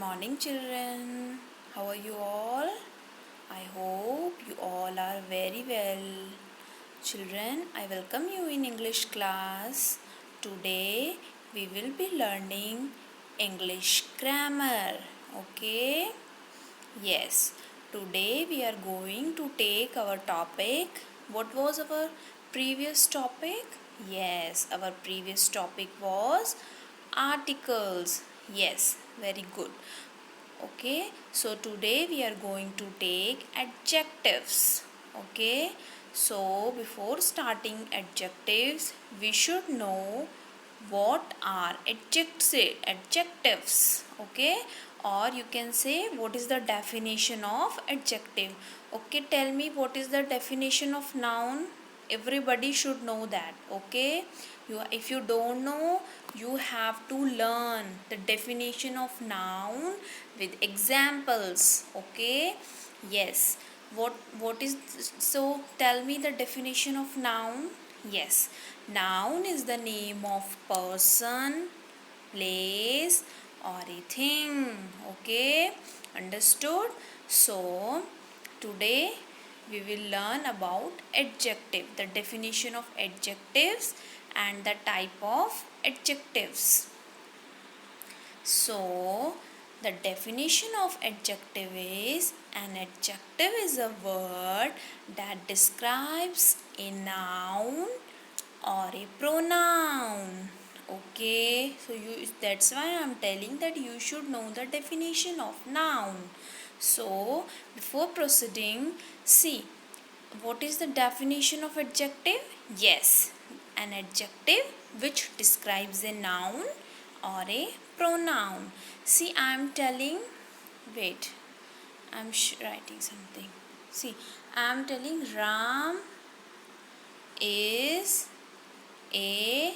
morning, children. How are you all? I hope you all are very well. Children, I welcome you in English class. Today we will be learning English grammar. Okay? Yes. Today we are going to take our topic. What was our previous topic? Yes, our previous topic was articles. Yes, very good. Okay, so today we are going to take adjectives. Okay, so before starting adjectives, we should know what are adjectives. Okay, or you can say what is the definition of adjective. Okay, tell me what is the definition of noun. Everybody should know that. Okay, if you don't know, you have to learn the definition of noun with examples. Okay, yes, what is, so tell me the definition of noun. Yes, noun is the name of person, place or a thing. Okay, understood? So today we will learn about adjective, the definition of adjectives and the type of adjectives. So the definition of adjective is, an adjective is a word that describes a noun or a pronoun. Okay, so that's why I'm telling that you should know the definition of noun. So before proceeding, see what is the definition of adjective. Yes, an adjective which describes a noun or a pronoun. See, I am telling, wait, I'm writing something. See, I am telling Ram is a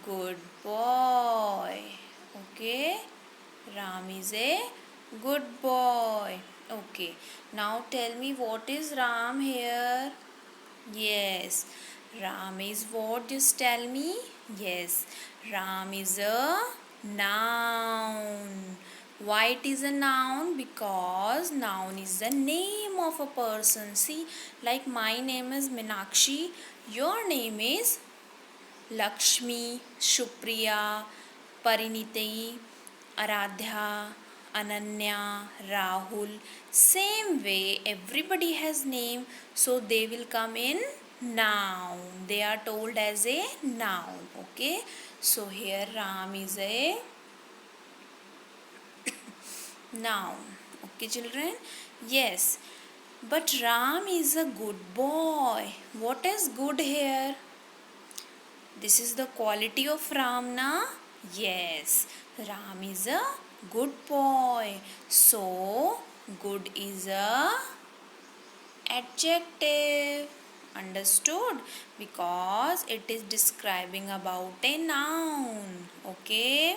good boy. Okay, Ram is a good boy. Okay, now tell me what is Ram here. Yes, Ram is what? Just tell me. Yes, Ram is a noun. Why it is a noun? Because noun is the name of a person. See, like my name is Minakshi, your name is Lakshmi, Shupriya, Pariniti, Aradhya, Ananya, Rahul. Same way, everybody has name, so they will come in noun. They are told as a noun. Okay, so here Ram is a noun. Okay, children. Yes, but Ram is a good boy. What is good here? This is the quality of Ram, na? Yes, Ram is a good boy. So, good is a adjective. Understood? Because it is describing about a noun. Okay?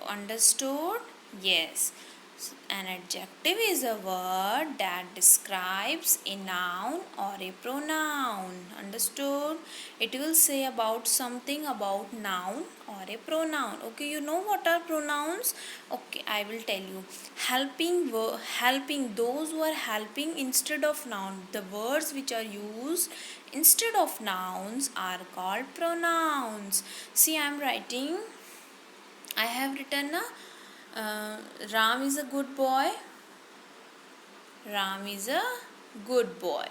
Understood? Yes. An adjective is a word that describes a noun or a pronoun. Understood? It will say about something about noun or a pronoun. Okay, you know what are pronouns? Okay, I will tell you. Helping, those who are helping instead of noun. The words which are used instead of nouns are called pronouns. See, I am writing. I have written Ram is a good boy. Ram is a good boy.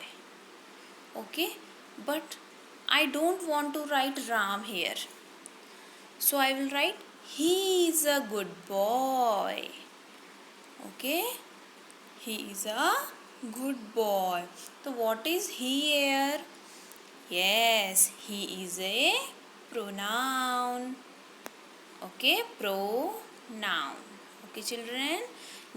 Okay, but I don't want to write Ram here. So I will write he is a good boy. Okay, he is a good boy. So what is he here? Yes, he is a pronoun. Okay, pronoun. Okay, children.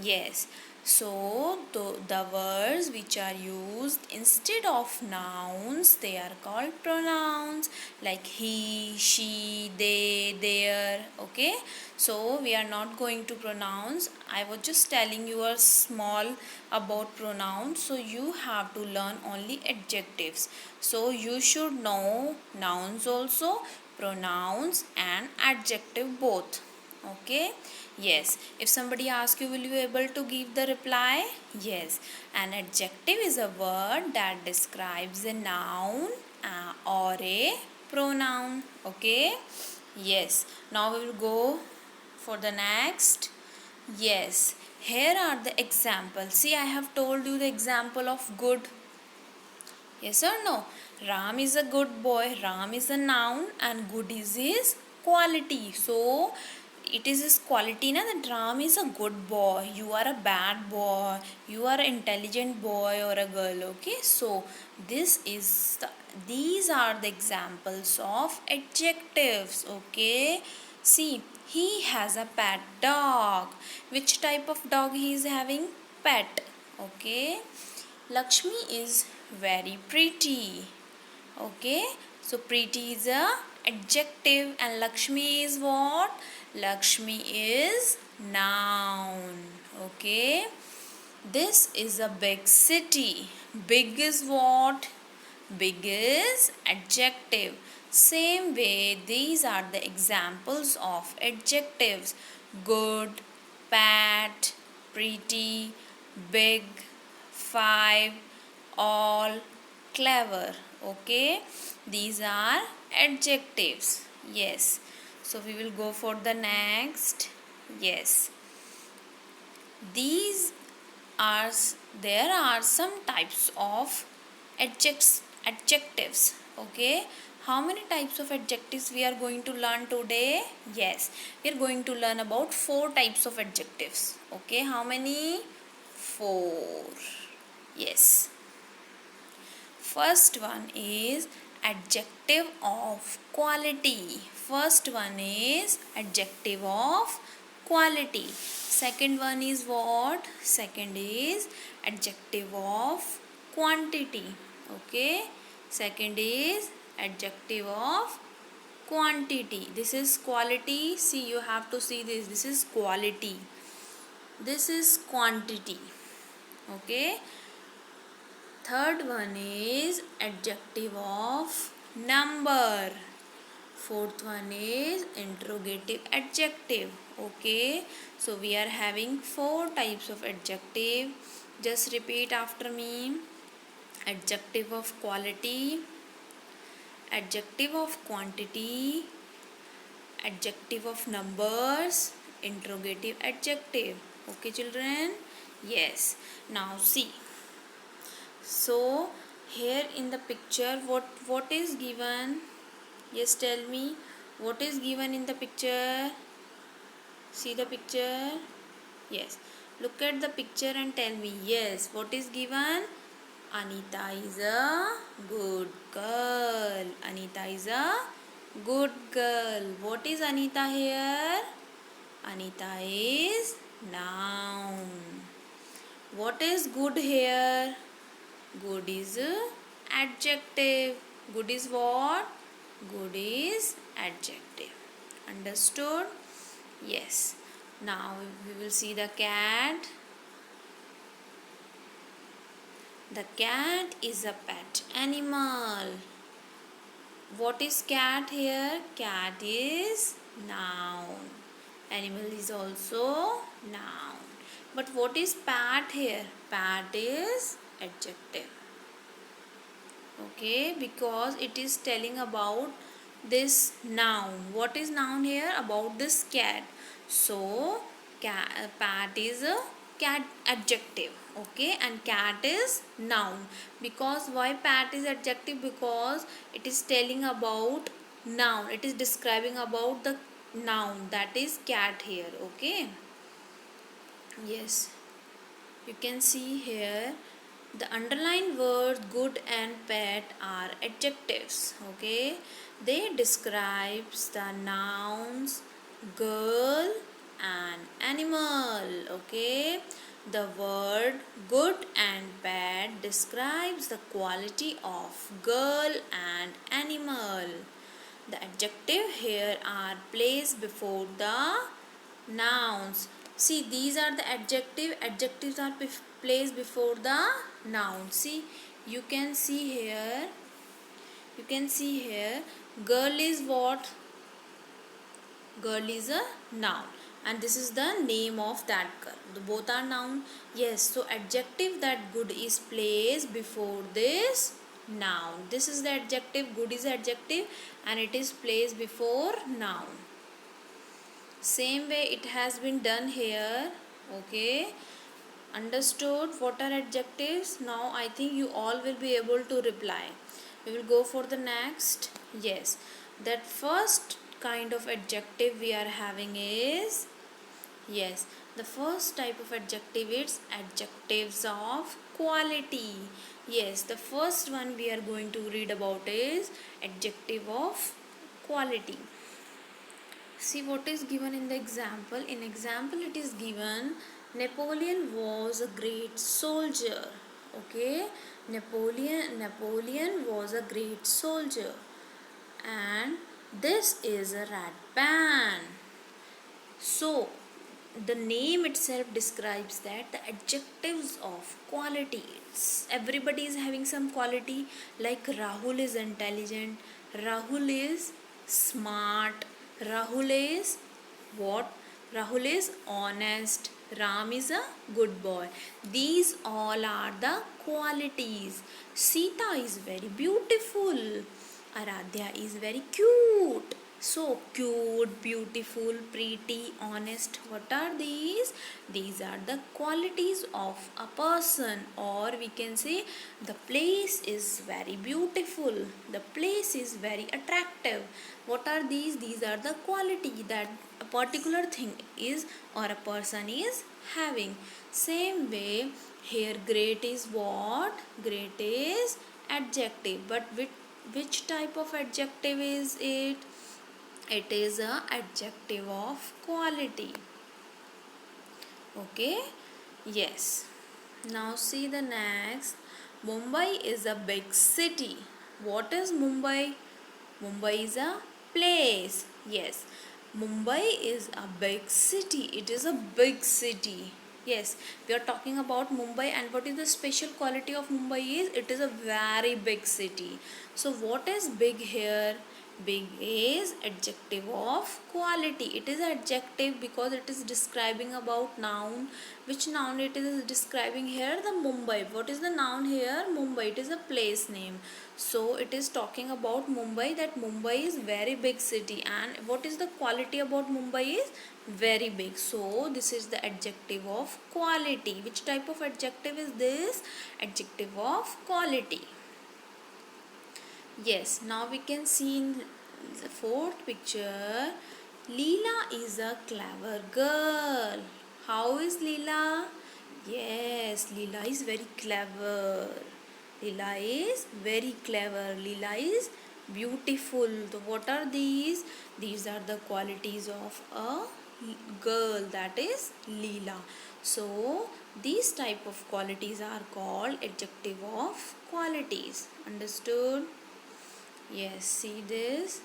Yes, so the words which are used instead of nouns, they are called pronouns, like he, she, they, their. Okay, so we are not going to pronouns. I was just telling you a small about pronouns, so you have to learn only adjectives. So you should know nouns also, pronouns and adjective both. Okay, yes. If somebody asks you, will you able to give the reply? Yes. An adjective is a word that describes a noun or a pronoun. Okay, yes. Now we will go for the next. Yes, here are the examples. See, I have told you the example of good. Yes or no? Ram is a good boy. Ram is a noun and good is his quality. So it is his quality na, that Ram is a good boy. You are a bad boy. You are an intelligent boy or a girl. Okay. So these are the examples of adjectives. Okay. See, he has a pet dog. Which type of dog he is having? Pet. Okay. Lakshmi is very pretty. Okay, so pretty is a adjective and Lakshmi is what? Lakshmi is noun. Okay, this is a big city. Big is what? Big is adjective. Same way, these are the examples of adjectives: good, bad, pretty, big, five, all, clever. Okay, these are adjectives. Yes, so we will go for the next. Yes, these are there are some types of adjectives. Okay, how many types of adjectives we are going to learn today? Yes, we are going to learn about 4 types of adjectives. Okay, how many? 4. Yes, first one is adjective of quality. First one is adjective of quality. Second one is what? Second is adjective of quantity. Okay, second is adjective of quantity. This is quality. See, you have to see this. This is quality. This is quantity. Okay, third one is adjective of number. Fourth one is interrogative adjective. Okay, so we are having 4 types of adjective. Just repeat after me: adjective of quality, adjective of quantity, adjective of numbers, interrogative adjective. Okay, children? Yes. Now see. So here in the picture, what is given? Yes, tell me, what is given in the picture? See the picture? Yes, look at the picture and tell me. Yes, what is given? Anita is a good girl. Anita is a good girl. What is Anita here? Anita is noun. What is good here? Good is adjective. Good is what? Good is adjective. Understood? Yes. Now we will see the cat. The cat is a pet animal. What is cat here? Cat is noun. Animal is also noun. But what is pet here? Pet is adjective. Okay, because it is telling about this noun. What is noun here? About this cat. So pet is a cat adjective. Okay, and cat is noun. Because why pet is adjective? Because it is telling about noun. It is describing about the noun, that is cat here. Okay, yes, you can see here the underlined words good and pet are adjectives. Okay, they describes the nouns girl and animal. Okay, the word good and bad describes the quality of girl and animal. The adjective here are placed before the nouns. See, these are the adjective. Adjectives are placed before the noun. See, you can see here. You can see here. Girl is what? Girl is a noun, and this is the name of that girl. Both are noun. Yes, so adjective that good is placed before this noun. This is the adjective, good is adjective and it is placed before noun. Same way it has been done here. Okay, understood what are adjectives? Now I think you all will be able to reply. We will go for the next. Yes, that first kind of adjective we are having is, yes, the first type of adjective is adjectives of quality. Yes, the first one we are going to read about is adjective of quality. See what is given in the example. In example it is given Napoleon was a great soldier. Okay, Napoleon was a great soldier, and this is a red pen. So the name itself describes that the adjectives of quality. Everybody is having some quality, like Rahul is intelligent, Rahul is smart, Rahul is what? Rahul is honest, Ram is a good boy. These all are the qualities. Sita is very beautiful, Aradhya is very cute. So cute, beautiful, pretty, honest. What are these? These are the qualities of a person, or we can say the place is very beautiful. The place is very attractive. What are these? These are the quality that a particular thing is or a person is having. Same way here great is what? Great is adjective. But which type of adjective is it? It is a adjective of quality. Okay, yes. Now see the next. Mumbai is a big city. What is Mumbai? Mumbai is a place. Yes, Mumbai is a big city. It is a big city. Yes, we are talking about Mumbai, and what is the special quality of Mumbai is it is a very big city. So what is big here? Big is adjective of quality. It is adjective because it is describing about noun. Which noun it is describing here? The Mumbai. What is the noun here? Mumbai. It is a place name. So it is talking about Mumbai, that Mumbai is very big city, and what is the quality about Mumbai is very big. So this is the adjective of quality. Which type of adjective is this? Adjective of quality. Yes, now we can see in the fourth picture, Leela is a clever girl. How is Leela? Yes, Leela is very clever. Leela is very clever. Leela is beautiful. So what are these? These are the qualities of a girl, that is Leela. So these type of qualities are called adjective of qualities. Understood? Yes, see this.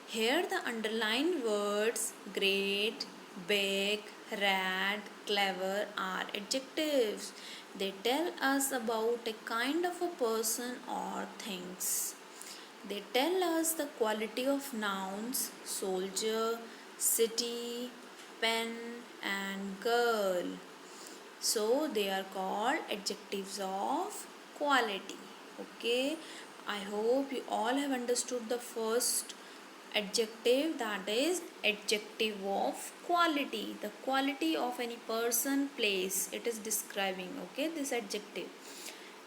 Here the underlined words great, big, red, clever are adjectives. They tell us about a kind of a person or things. They tell us the quality of nouns, soldier, city, pen and girl. So they are called adjectives of quality. Okay, I hope you all have understood the first adjective, that is adjective of quality. The quality of any person, place, it is describing. Okay, this adjective.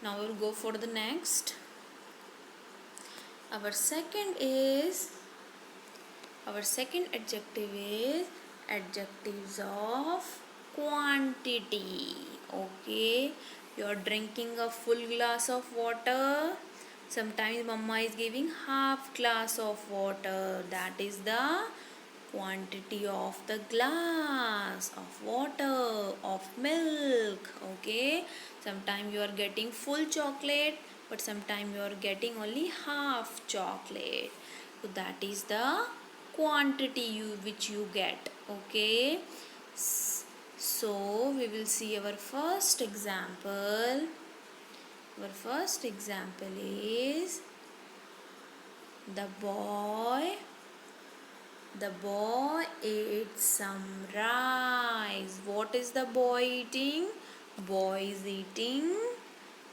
Now we will go for the next. Our second adjective is adjectives of quantity. Okay, you are drinking a full glass of water. Sometimes mama is giving half glass of water. That is the quantity of the glass of water, of milk. Okay, sometimes you are getting full chocolate, but sometimes you are getting only half chocolate. So that is the quantity which you get. Okay, so we will see our first example. Our first example is the The boy ate some rice. What is the boy eating? Boy is eating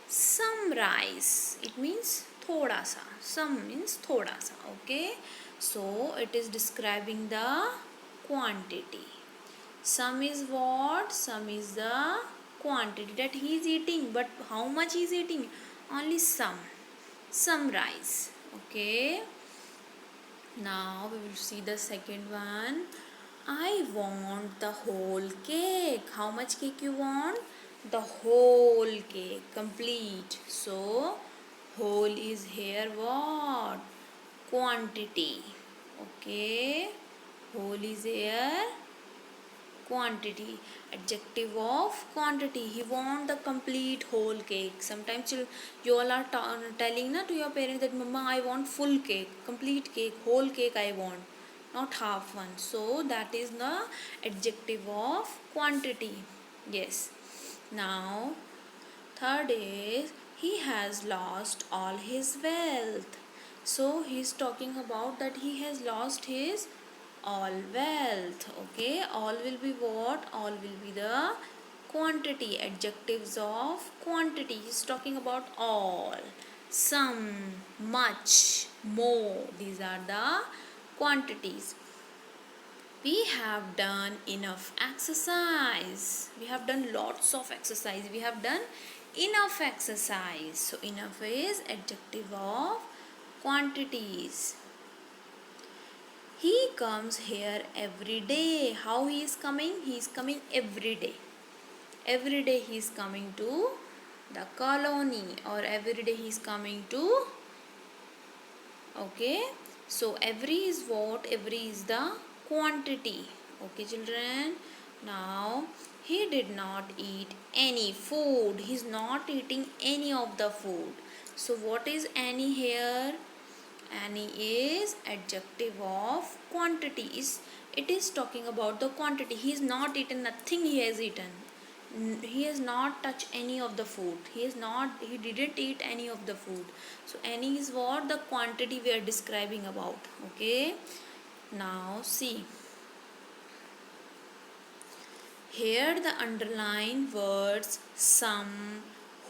some rice. It means thoda sa. Some means thoda sa. Okay. So it is describing the quantity. Some is what? Some is the quantity that he is eating. But how much he is eating? Only some. Some rice. Okay. Now we will see the second one. I want the whole cake. How much cake you want? The whole cake, complete. So whole is here what? Quantity. Okay. Whole is here quantity. Adjective of quantity. He want the complete whole cake. Sometimes you all are telling na to your parents that mama I want full cake, complete cake, whole cake I want, not half one. So that is the adjective of quantity. Yes. Now third is he has lost all his wealth. So he is talking about that he has lost his all wealth. Okay, all will be what? All will be the quantity, adjectives of quantity. He is talking about all, some, much, more. These are the quantities. We have done enough exercise. We have done lots of exercise. We have done enough exercise. So enough is adjective of quantities. He comes here every day. How he is coming? He is coming every day. Every day he is coming to the colony, or every day he is coming to. Okay. So every is what? Every is the quantity. Okay children. Now he did not eat any food. He is not eating any of the food. So what is any here? Any is adjective of quantity. It is talking about the quantity. He has not eaten nothing. He has eaten. He has not touched any of the food. He didn't eat any of the food. So any is what? The quantity we are describing about. Okay. Now see. Here the underlined words some,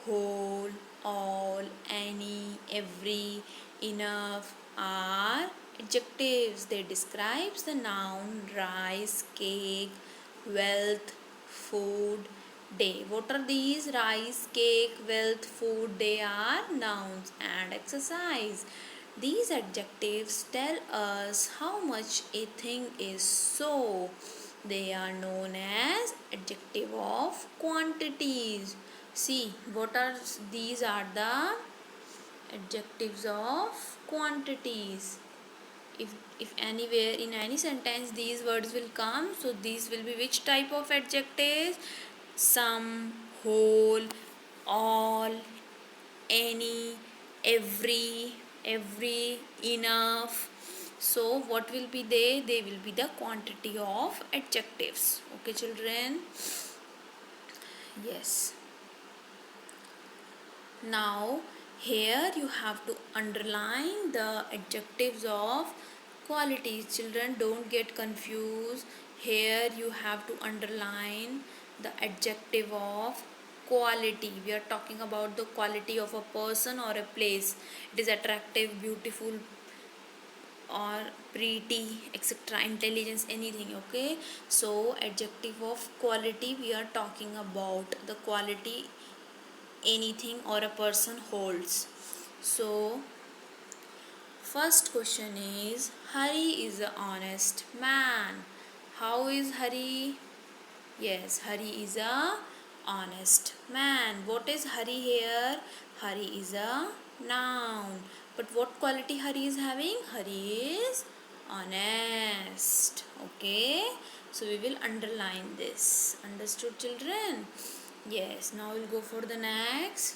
whole, all, any, every, enough are adjectives. They describes the noun rice, cake, wealth, food, day. What are these? Rice, cake, wealth, food, day are nouns. And exercise. These adjectives tell us how much a thing is so. They are known as adjective of quantities. See, what are these? Are the adjectives of quantities. If anywhere in any sentence these words will come, so these will be which type of adjectives? Some, whole, all, any, every, enough. So what will be they? They will be the quantity of adjectives. Okay children. Yes. Now here you have to underline the adjectives of qualities. Children, don't get confused. Here you have to underline the adjective of quality. We are talking about the quality of a person or a place. It is attractive, beautiful, or pretty, etc., intelligence, anything. Okay, so adjective of quality, we are talking about the quality anything or a person holds. So first question is, Hari is an honest man. How is Hari? Yes, Hari is a honest man. What is Hari here? Hari is a noun. But what quality Hari is having? Hari is honest. Okay. So we will underline this. Understood children? Yes. Now we'll go for the next.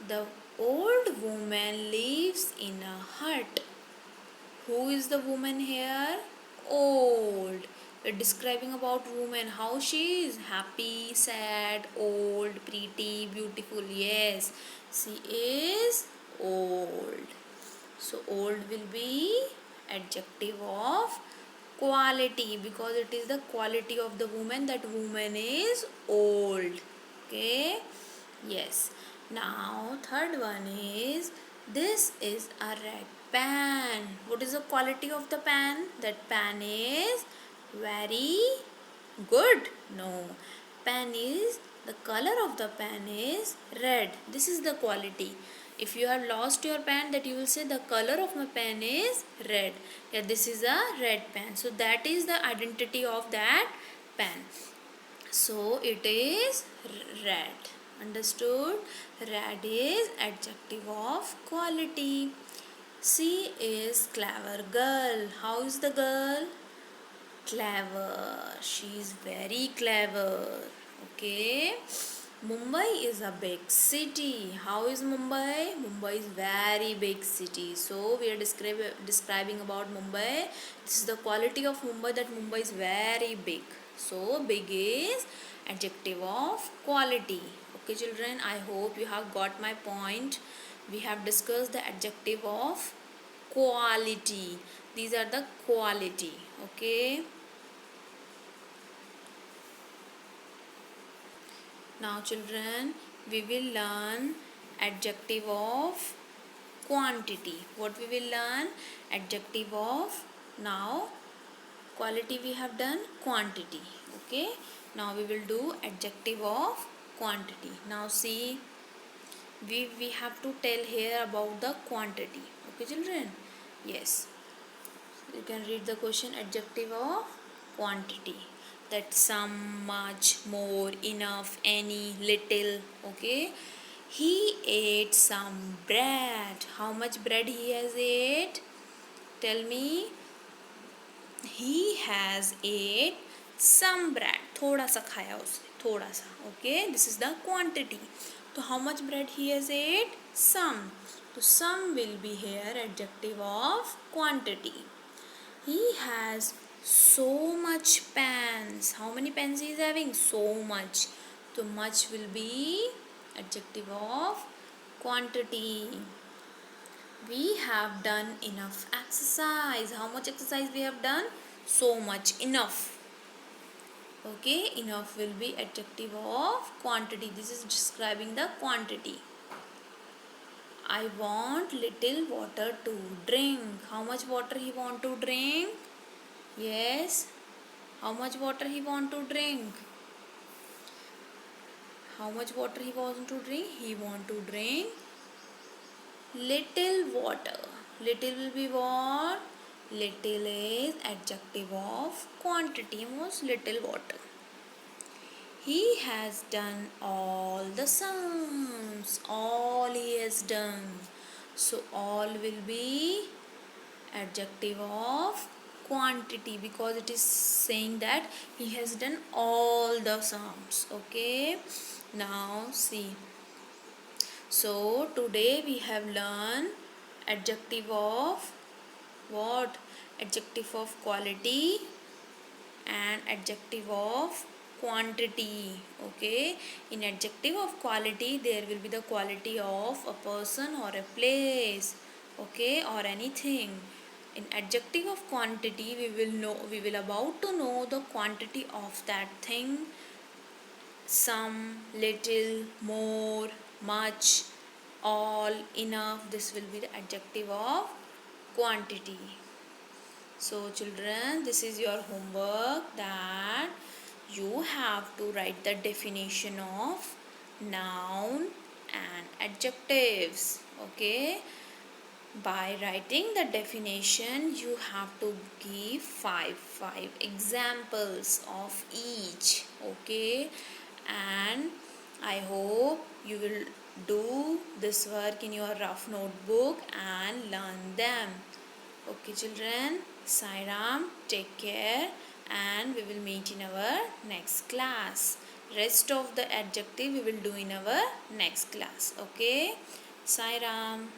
The old woman lives in a hut. Who is the woman here? Old. We're describing about woman. How she is? Happy, sad, old, pretty, beautiful. Yes, she is old. So old will be adjective of quality, because it is the quality of the woman, that woman is old. Okay, yes. Now third one is, this is a red pen. What is the quality of the pen? That pen is very good. No, pen is, the color of the pen is red. This is the quality. If you have lost your pen, that you will say the color of my pen is red. Yeah, this is a red pen. So that is the identity of that pen. So it is red. Understood? Red is adjective of quality. She is clever girl. How is the girl? Clever. She is very clever. Okay. Mumbai is a big city. How is Mumbai? Mumbai is very big city. So we are describing about Mumbai. This is the quality of Mumbai, that Mumbai is very big. So big is adjective of quality. Okay children, I hope you have got my point. We have discussed the adjective of quality. These are the quality. Okay. Now children, we will learn adjective of quantity. What we will learn? Adjective of, now quality we have done, quantity. Okay. Now we will do adjective of quantity. Now see, we have to tell here about the quantity. Okay children? Yes. You can read the question. Adjective of quantity, that some, much, more, enough, any, little. Okay. He ate some bread. How much bread he has ate? Tell me. He has ate some bread. थोड़ा सा खाया उसने, थोड़ा सा. Okay, this is the quantity. तो how much bread he has ate? Some. तो some will be here adjective of quantity. He has so much pens. How many pens he is having? So much. So much will be adjective of quantity. We have done enough exercise. How much exercise we have done? So much. Enough. Okay, enough will be adjective of quantity. This is describing the quantity. I want little water to drink. How much water he want to drink? Yes. How much water he want to drink? How much water he want to drink? He want to drink little water. Little will be what? Little is adjective of quantity. Most little water. He has done all the sums. All he has done. So all will be adjective of quantity, because it is saying that he has done all the sums. Okay. Now see. So today we have learned adjective of what? Adjective of quality and adjective of quantity. Okay. In adjective of quality, there will be the quality of a person or a place. Okay, or anything. In adjective of quantity, we will about to know the quantity of that thing. Some, little, more, much, all, enough. This will be the adjective of quantity. So children, this is your homework, that you have to write the definition of noun and adjectives. Okay. By writing the definition, you have to give five examples of each. Okay. And I hope you will do this work in your rough notebook and learn them. Okay children, Sai Ram, take care, and we will meet in our next class. Rest of the adjective we will do in our next class. Okay. Sai Ram.